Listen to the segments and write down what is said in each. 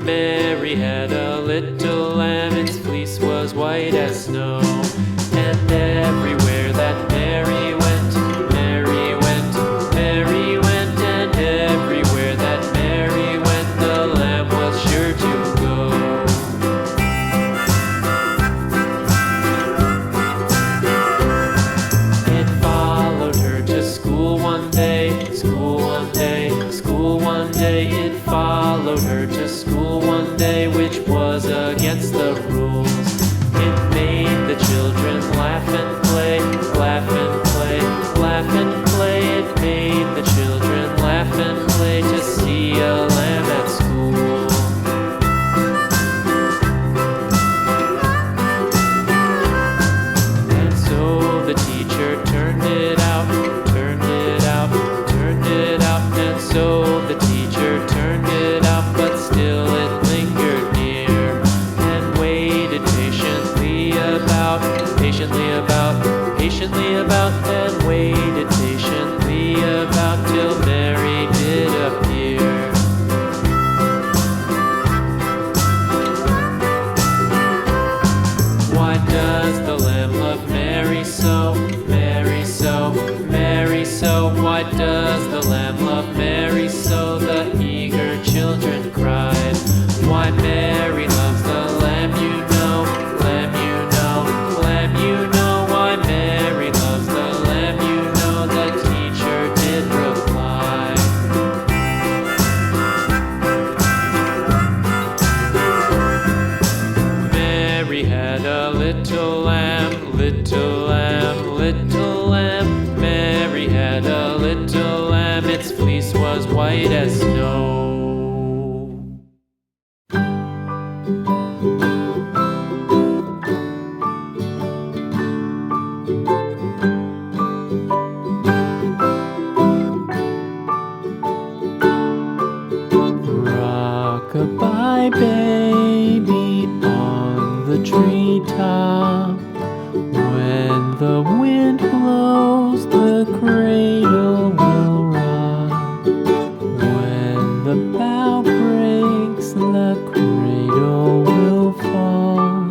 Mary had a little lamb, its fleece was white as snow. And everywhere that Mary went, Mary went, Mary went, and everywhere that Mary went, the lamb was sure to go. It followed her to school one day, school one day, school one day. It followed her to school one day, which was against the rules. It made the children laugh and play, laugh and play, laugh and play. It made the children laugh and play to see a lamb at school. And so the teacher turned it out, turned it out, turned it out. And so the teacher turned it out, but still it lingered near and waited patiently about, patiently about, patiently about, and waited patiently about till Mary did appear. Why does the lamb love Mary so, Mary so, Mary so? Why does the lamb love Mary so? The eager children cried. Why Mary loves the lamb, you know, lamb, you know, lamb, you know. Why Mary loves the lamb, you know, the teacher did reply. Mary had a little lamb, little lamb, little lamb. Mary had a little lamb, its fleece was white as snow. Rock-a-bye baby on the treetop. When the wind blows, the cradle will rock. When the bough breaks, the cradle will fall.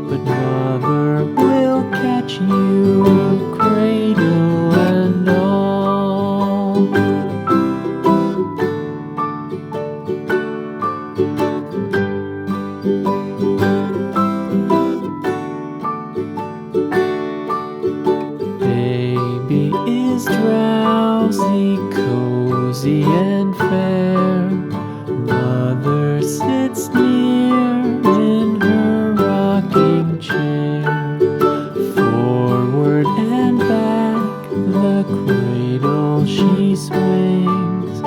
But mother will catch you, cradle and all. Baby is drowsy, cozy and fair. Mother sits near in her rocking chair. Forward and back, the cradle she swings.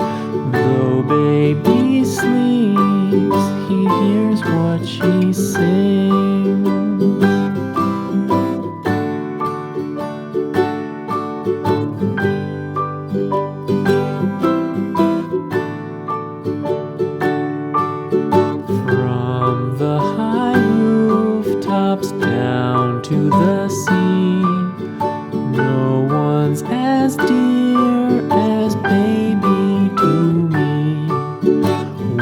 Though baby sleeps, he hears what she sings. From the high rooftops down to the sea, no one's as dear as baby to me.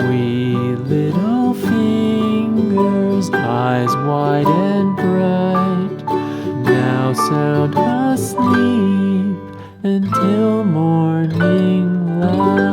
Wee little fingers, eyes wide and bright, now sound asleep until morning light.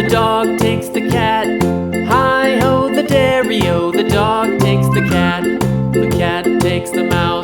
the dog takes the cat. Hi-ho, the dairy-o, the dog takes the cat. The cat takes the mouse.